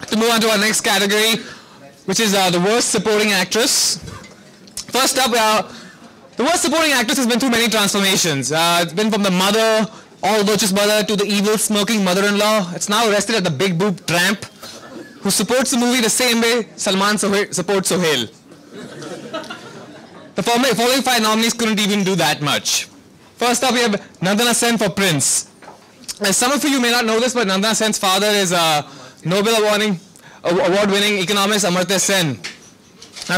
to move on to our next category, which is the worst supporting actress. First up, the worst supporting actress has been through many transformations. It's been from the mother, all virtuous mother, to the evil, smirking mother-in-law. It's now rested at the big boob tramp, who supports the movie the same way Salman supports Sohail. The following 5 nominees couldn't even do that much. First up, we have Nandana Sen for Prince. As some of you may not know this, but Nandana Sen's father is a Nobel Award-winning economist, Amartya Sen. I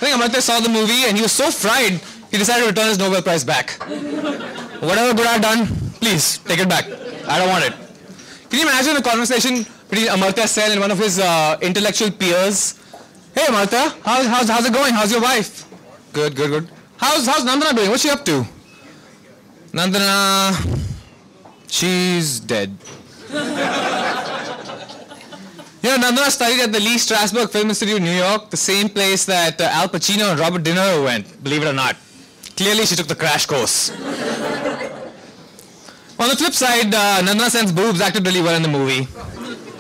think Amartya saw the movie and he was so fried, he decided to return his Nobel Prize back. Whatever good I've done, please, take it back. I don't want it. Can you imagine a conversation between Amartya Sen and one of his intellectual peers? Hey Amartya, how's it going? How's your wife? Good, good, good. How's Nandana doing? What's she up to? Nandana, she's dead. Nandana studied at the Lee Strasberg Film Institute in New York, the same place that Al Pacino and Robert De Niro went, believe it or not. Clearly she took the crash course. On the flip side, Nandana Sen's boobs acted really well in the movie.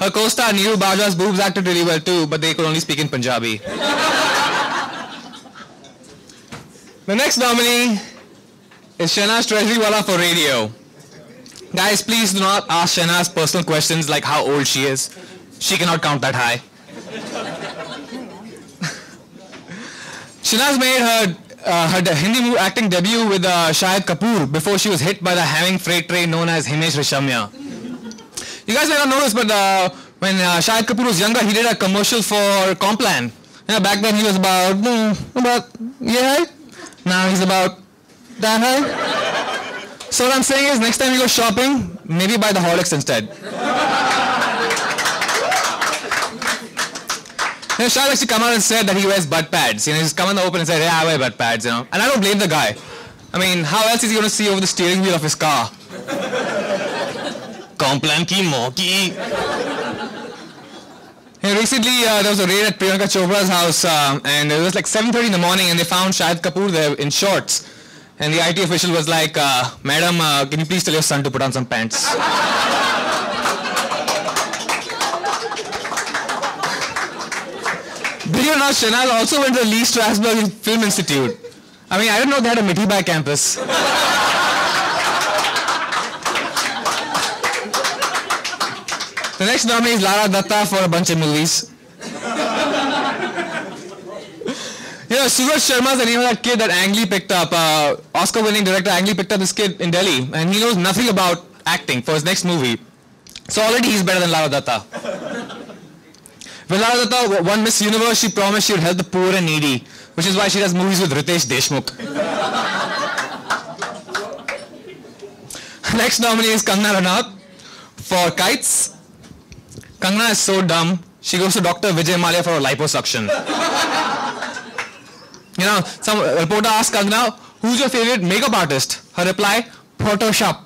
Her co-star Neeru Bajwa's boobs acted really well too, but they could only speak in Punjabi. The next nominee is Shenaz Treasurywala for radio. Guys, please do not ask Shenaz personal questions like how old she is. She cannot count that high. Shenaz made her Hindi acting debut with Shahid Kapoor before she was hit by the hanging freight train known as Himesh Reshamya. You guys may not know this, but when Shahid Kapoor was younger, he did a commercial for Complan. Back then he was about yeah. Now he's about that high. So what I'm saying is, next time you go shopping, maybe buy the Horlicks instead. Shahid actually come out and said that he wears butt pads. He's come in the open and said, yeah, I wear butt pads, And I don't blame the guy. How else is he going to see over the steering wheel of his car? Complan ki moki. Recently, there was a raid at Priyanka Chopra's house, and it was like 7:30 in the morning, and they found Shahid Kapoor there in shorts. And the IT official was like, Madam, can you please tell your son to put on some pants? Believe it or not, Shenaz also went to the Lee Strasberg Film Institute. I didn't know they had a Mitibai campus. The next nominee is Lara Dutta for a bunch of movies. Suraj Sharma is the name of that kid that Ang Lee picked up. Oscar-winning director Ang Lee picked up this kid in Delhi, and he knows nothing about acting for his next movie. So already he's better than Lara Dutta. When Lara Dutta won Miss Universe, she promised she would help the poor and needy, which is why she does movies with Ritesh Deshmukh. Next nominee is Kangana Ranaut for Kites. Kangana is so dumb, she goes to Dr. Vijay Mallya for a liposuction. Some reporter asked Kangana, who's your favorite makeup artist? Her reply, Photoshop.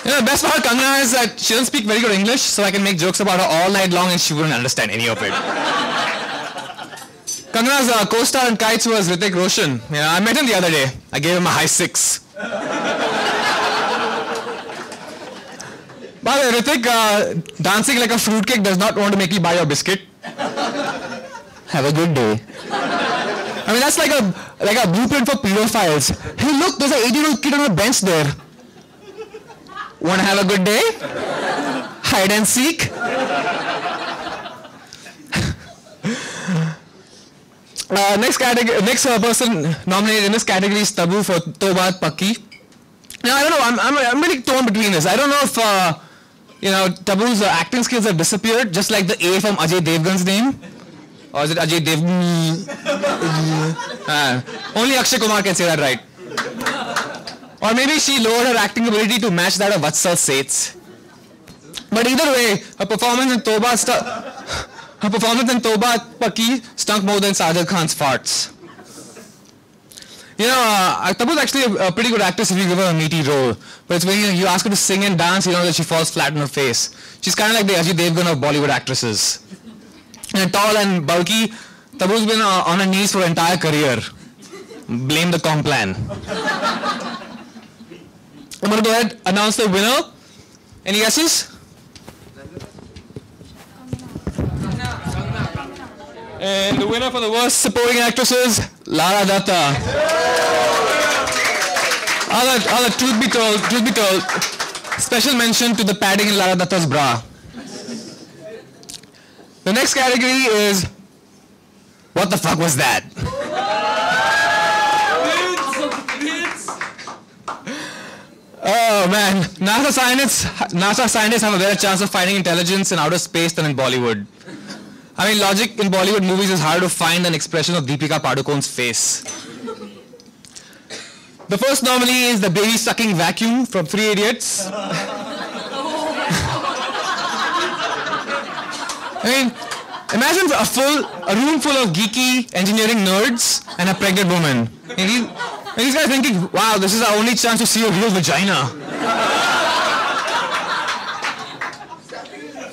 The best part of Kangana is that she doesn't speak very good English, so I can make jokes about her all night long and she wouldn't understand any of it. Kangana's co-star in Kites was Hrithik Roshan. I met him the other day. I gave him a high 6. By the way, Hrithik, dancing like a fruitcake does not want to make you buy your biscuit. Have a good day. That's like a blueprint for pedophiles. Hey look, there's an 18-year-old kid on a bench there. Want to have a good day? Hide and seek? Next person nominated in this category is Tabu for Tobaat Pakki. Now, I don't know, I'm really torn between this. I don't know if, Tabu's acting skills have disappeared, just like the A from Ajay Devgan's name. Or is it Ajay Devgan? Only Akshay Kumar can say that right. Or maybe she lowered her acting ability to match that of Vatsal Seth's. But either way, her performance in Tobaat Pakki stunk more than Sajid Khan's farts. Tabu is actually a pretty good actress if you give her a meaty role. But it's when you ask her to sing and dance, that she falls flat on her face. She's kind of like the Ajay Devgan of Bollywood actresses. Tall and bulky, Tabu's been on her knees for her entire career. Blame the Complan. I'm going to go ahead and announce the winner. Any guesses? And the winner for the worst supporting actress is Lara Dutta. Although, truth be told, special mention to the padding in Lara Dutta's bra. The next category is, what the fuck was that? Oh man, NASA scientists have a better chance of finding intelligence in outer space than in Bollywood. I mean, logic in Bollywood movies is harder to find than expression of Deepika Padukone's face. The first nominee is the baby sucking vacuum from Three Idiots. I mean, imagine a room full of geeky engineering nerds and a pregnant woman. And these guys thinking, wow, this is our only chance to see a real vagina.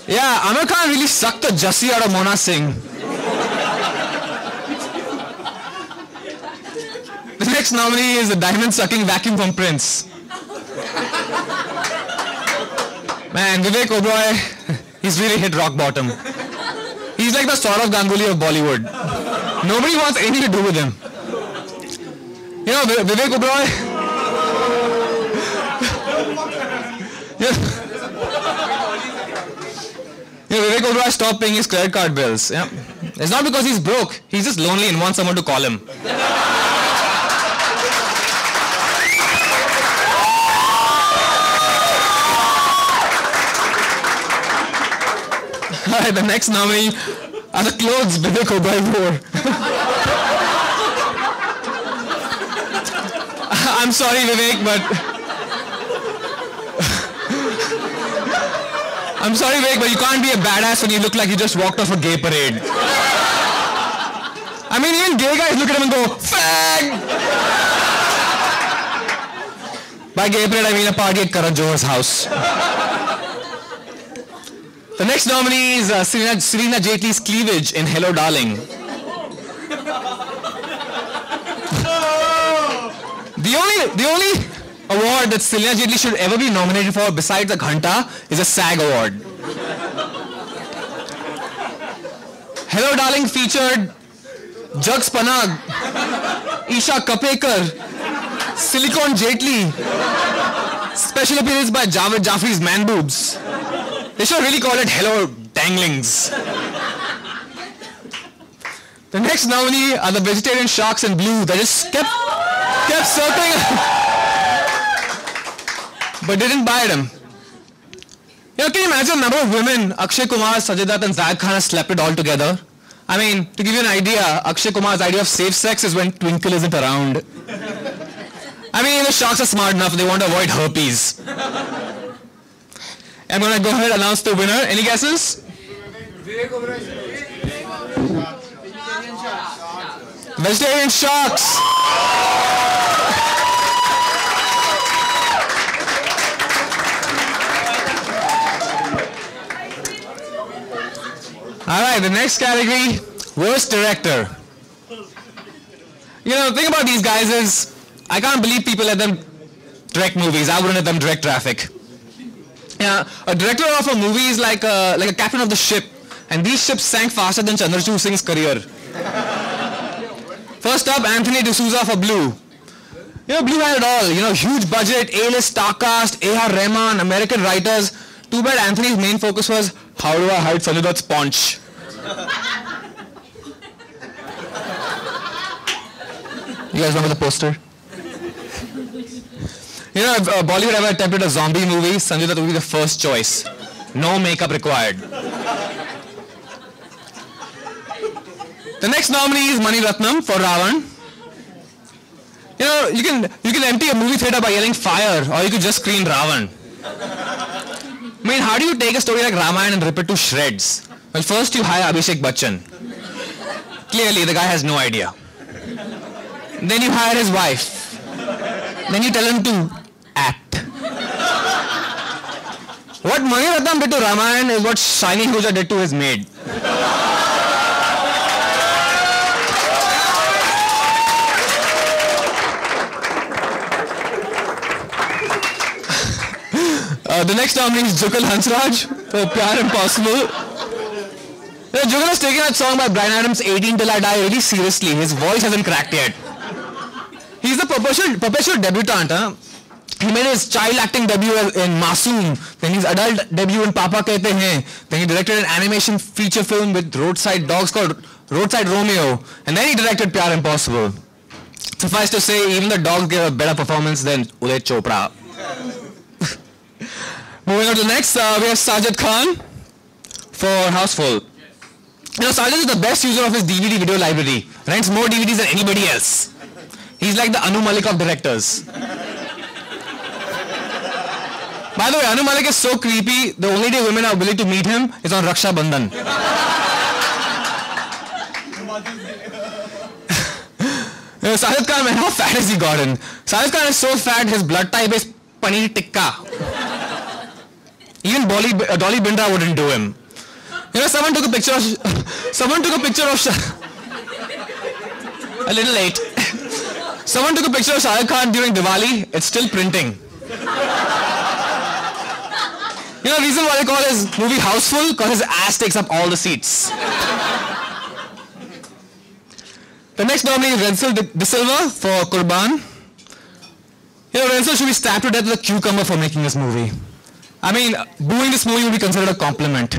Yeah, Amir Khan really sucked the Jassi out of Mona Singh. The next nominee is the diamond-sucking vacuum from Prince. Man, Vivek Oberoi, he's really hit rock bottom. He's like the Saurav Ganguly of Bollywood. Nobody wants anything to do with him. You know, Vivek Oberoi... Vivek Oberoi stopped paying his credit card bills. Yeah. It's not because he's broke. He's just lonely and wants someone to call him. Alright, the next nominee are the clothes Vivek Oberoi wore. I'm sorry, Vivek, but... I'm sorry, Vivek, but you can't be a badass when you look like you just walked off a gay parade. I mean, even gay guys look at him and go, fag! By gay parade, I mean a party at Karan Johar's house. The next nominee is Celina Jaitley's Cleavage in Hello Darling. The only award that Celina Jaitley should ever be nominated for besides a Ghanta is a SAG award. Hello Darling featured Jugs Panag, Isha Kapekar, Silicon Jaitley, special appearance by Javed Jaffri's man boobs. They should really call it Hello Danglings. The next nominee are the vegetarian sharks in blue that just kept circling but didn't bite him. You know, can you imagine the number of women Akshay Kumar, Sajid and Zaid Khan have slept with all together? I mean, to give you an idea, Akshay Kumar's idea of safe sex is when Twinkle isn't around. I mean, the sharks are smart enough, they want to avoid herpes. I'm going to go ahead and announce the winner. Any guesses? Vegetarian sharks. Alright, the next category, worst director. You know, the thing about these guys is, I can't believe people let them direct movies. I wouldn't let them direct traffic. Yeah, a director of a movie is like a captain of the ship, and these ships sank faster than Chandrachud Singh's career. First up, Anthony D'Souza for Blue. You know, Blue had it all. You know, huge budget, A-list star cast, A.R. Rahman, American writers. Too bad Anthony's main focus was, how do I hide Sanjay Dutt's paunch? You guys remember the poster? You know, if Bollywood ever attempted a zombie movie, Sanjay Dutt would be the first choice. No makeup required. The next nominee is Mani Ratnam for Raavan. You know, you can empty a movie theater by yelling fire, or you could just scream Raavan. I mean, how do you take a story like Ramayana and rip it to shreds? Well, first you hire Abhishek Bachchan. Clearly, the guy has no idea. Then you hire his wife. Then you tell him to act. What Mani Ratnam did to Ramayana is what Shiny Huja did to his maid. The next nominee is Jugal Hansraj for Pyaar Impossible. Jugal has taken that song by Bryan Adams, 18 Till I Die, really seriously. His voice hasn't cracked yet. He's the perpetual debutant. Huh? He made his child acting debut in Masoom, then his adult debut in Papa Kehte Hain, then he directed an animation feature film with roadside dogs called Roadside Romeo, and then he directed Pyaar Impossible. Suffice to say, even the dogs gave a better performance than Uday Chopra. Moving on to the next, we have Sajid Khan for Housefull. You know, Sajid is the best user of his DVD video library. Rents more DVDs than anybody else. He's like the Anu Malik of directors. By the way, Anu Malik is so creepy, the only day women are willing to meet him is on Raksha Bandhan. Sajid Khan, man, how fat has he gotten? Sajid Khan is so fat, his blood type is paneer tikka. Even Dolly Bindra wouldn't do him. You know, someone took a picture of a little late. Someone took a picture of Shah Khan during Diwali. It's still printing. You know, the reason why they call his movie Housefull? Because his ass takes up all the seats. The next nominee is Rensil De Silva for Kurbaan. You know, Rensil should be stabbed to death with a cucumber for making this movie. I mean, booing this movie would be considered a compliment.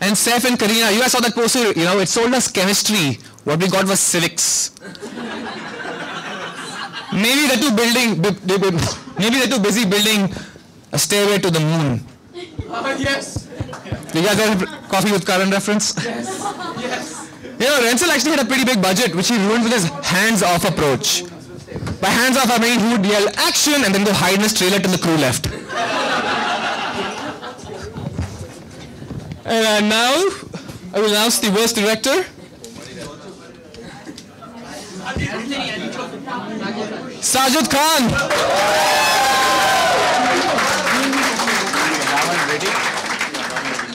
And Saif and Karina, you guys saw that poster, you know, it sold us chemistry. What we got was civics. Maybe they're too busy building a stairway to the moon. Yes. You guys have coffee with current reference? Yes. Yes. You know, Rensil actually had a pretty big budget, which he ruined with his hands-off approach. By hands-off, I mean he would yell action and then go hide in his trailer till the crew left. And now, I will announce the worst director. Sajid Khan.